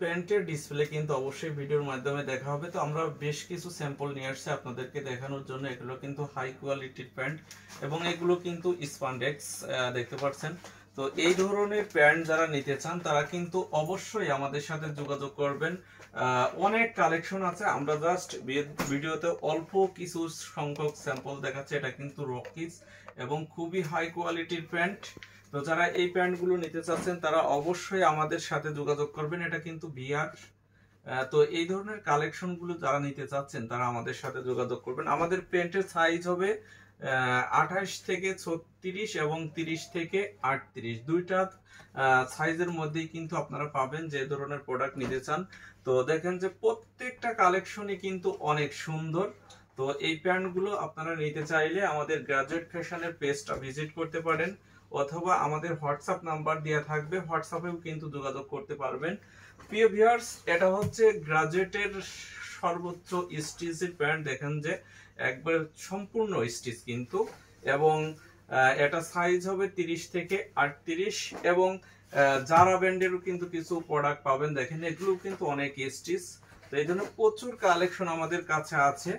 প্যান্টের ডিসপ্লে কিন্তু অবশ্যই ভিডিওর মাধ্যমে দেখা হবে। তো আমরা বেশ কিছু স্যাম্পল নিয়ে আসছি আপনাদেরকে দেখানোর জন্য। এগুলো কিন্তু হাই কোয়ালিটির প্যান্ট এবং এগুলো কিন্তু স্পান্ডেক্স দেখতে পাচ্ছেন। তো এই ধরনের প্যান্ট যারা নিতে চান তারা কিন্তু অবশ্যই আমাদের সাথে যোগাযোগ করবেন। অনেক কালেকশন আছে, আমরা জাস্ট ভিডিওতে অল্প কিছু সংখ্যক স্যাম্পল দেখাচ্ছি। এটা কিন্তু রকিজ এবং খুবই হাই কোয়ালিটির প্যান্ট। তো যারা এই প্যান্টগুলো নিতে চাচ্ছেন তারা অবশ্যই আমাদের সাথে যোগাযোগ করবেন। এটা কিন্তু বিয়ার। তো এই ধরনের কালেকশনগুলো যারা নিতে চাচ্ছেন তারা আমাদের সাথে যোগাযোগ করবেন। আমাদের প্যান্টের সাইজ হবে 28 থেকে 36 এবং 30 থেকে 38, দুইটা সাইজের মধ্যেই কিন্তু আপনারা পাবেন যে ধরনের প্রোডাক্ট নিতে চান। তো দেখেন যে প্রত্যেকটা কালেকশনই কিন্তু অনেক সুন্দর। তো এই প্যান্টগুলো আপনারা নিতে চাইলে আমাদের গ্রাজুয়েট ফ্যাশনের পেজটা ভিজিট করতে পারেন, অথবা আমাদের হোয়াটসঅ্যাপ নাম্বার দেওয়া থাকবে, হোয়াটসঅ্যাপেও কিন্তু যোগাযোগ করতে পারবেন। প্রিয় ভিউয়ার্স, এটা হচ্ছে গ্রাজুয়েটের সর্বোচ্চ স্টিচের প্যান্ট। দেখেন যে একবার সম্পূর্ণ স্টিচ কিন্তু, এবং এটা সাইজ হবে 30 থেকে 38 এবং জারা ব্র্যান্ডেরও কিন্তু কিছু প্রোডাক্ট পাবেন। দেখেন এগুলো কিন্তু অনেক স্টিচ। তো এই জন্য প্রচুর কালেকশন আমাদের কাছে আছে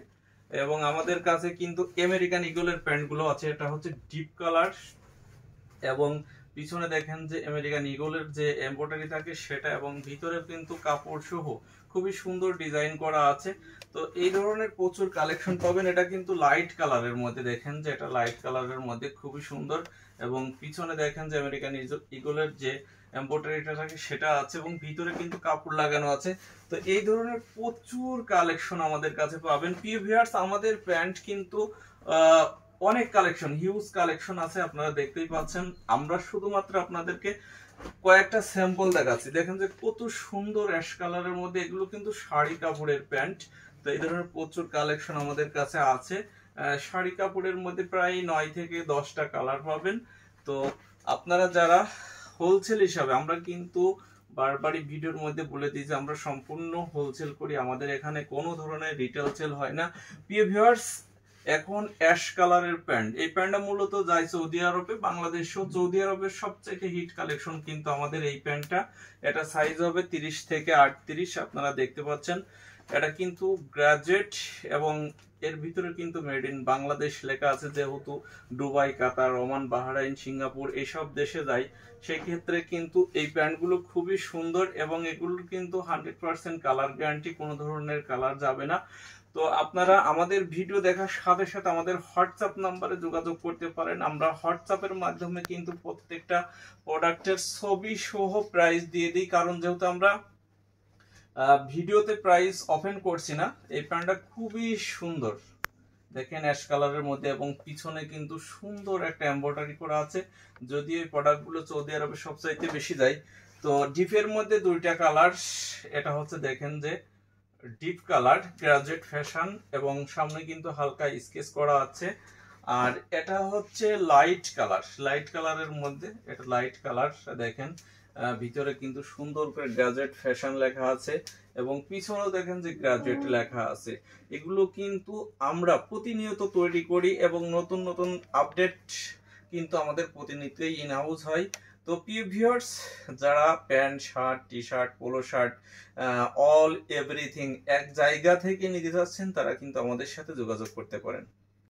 এবং আমাদের কাছে কিন্তু আমেরিকান ইগলের প্যান্টগুলো আছে। এটা হচ্ছে ডিপ কালার এবং পিছনে দেখেন যে আমেরিকান ইগলের যে এমব্রয়ডারি থাকে সেটা, এবং ভিতরে কিন্তু কাপড় সহ খুবই সুন্দর ডিজাইন করা আছে। তো এই ধরনের প্রচুর কালেকশন পাবেন। এটা কিন্তু লাইট কালারের মধ্যে, দেখেন যে এটা লাইট কালারের মধ্যে খুবই সুন্দর, এবং পিছনে দেখেন যে আমেরিকান ইগলের যে এমব্রয়ডারিটা থাকে সেটা আছে এবং ভিতরে কিন্তু কাপড় লাগানো আছে। তো এই ধরনের প্রচুর কালেকশন আমাদের কাছে পাবেন। প্রিয় ভিউয়ার্স, আমাদের প্যান্ট কিন্তু অনেক কালেকশন, হিউজ কালেকশন আছে, আপনারা দেখতেই পাচ্ছেন। আমরা শুধুমাত্র আপনাদেরকে কয়েকটা স্যাম্পল দেখাচ্ছি। দেখেন যে কত সুন্দর অ্যাশ কালারের মধ্যে, এগুলো কিন্তু শাড়ি কাপড়ের প্যান্ট। তো এই ধরনের প্রচুর কালেকশন আমাদের কাছে আছে। শাড়ি কাপড়ের মধ্যে প্রায় 9 থেকে 10টা কালার পাবেন। তো আপনারা যারা হোলসেল হিসাবে, আমরা কিন্তু বারবারই ভিডিওর মধ্যে বলে দিই যে আমরা সম্পূর্ণ হোলসেল করি, আমাদের এখানে কোনো ধরনের রিটেল সেল হয় না। প্রিয় ভিউয়ার্স, এখন অ্যাশ কালারের প্যান্ট, এই প্যান্টটা মূলত যায় সৌদি আরবে, বাংলাদেশও। সৌদি আরবের সবচেয়ে হিট কালেকশন কিন্তু আমাদের এই প্যান্টটা। এটা সাইজ হবে 30 থেকে 38, আপনারা দেখতে পাচ্ছেন। এটা কিন্তু গ্রাজুয়েট এবং এর ভিতরে কিন্তু মেড ইন বাংলাদেশ লেখা আছে, যেহেতু দুবাই, কাতার, ওমান, বাহরাইন, সিঙ্গাপুর এইসব দেশে যায়, সেই ক্ষেত্রে কিন্তু এই প্যান্টগুলো খুবই সুন্দর এবং এগুলোর কিন্তু 100% কালার গ্যারান্টি, কোনো ধরনের কালার যাবে না। তো আপনারা আমাদের ভিডিও দেখার সাথে সাথে আমাদের হোয়াটসঅ্যাপ নাম্বারে যোগাযোগ করতে পারেন। আমরা হোয়াটসঅ্যাপের মাধ্যমে কিন্তু প্রত্যেকটা প্রোডাক্টের ছবি সহ প্রাইস দিয়ে দিই, কারণ যেহেতু আমরা ভিডিওতে প্রাইস ওপেন করছি না। এই প্যান্টটা খুবই সুন্দর, দেখেন অ্যাশ কালারের মধ্যে, এবং পিছনে কিন্তু সুন্দর একটা এমব্রয়ডারি করা আছে। যদি এই প্রোডাক্টগুলো সৌদি আরবে সবচাইতে বেশি যায়। তো ডিপের মধ্যে দুইটা কালার, এটা হচ্ছে দেখেন যে ডিপ কালার গ্রাজুয়েট ফ্যাশন, এবং সামনে কিন্তু হালকা স্কেচ করা আছে। আর এটা হচ্ছে লাইট কালার, লাইট কালারের মধ্যে, এটা লাইট কালার। দেখেন ভিতরে কিন্তু সুন্দর করে গ্রাজুয়েট ফ্যাশন লেখা আছে এবং পিছনেও দেখেন যে গ্রাজুয়েট লেখা আছে। এগুলো কিন্তু আমরা প্রতিনিয়ত তৈরি করি এবং নতুন নতুন আপডেট কিন্তু আমাদের প্রতিনিয়তই ইন হাউস হয়। তো প্রিয় ভিউয়ার্স, যারা pant, shirt, T shirt, polo shirt, all everything এক জায়গা থেকে নিতে চাচ্ছেন তারা কিন্তু আমাদের সাথে যোগাযোগ করতে পারেন।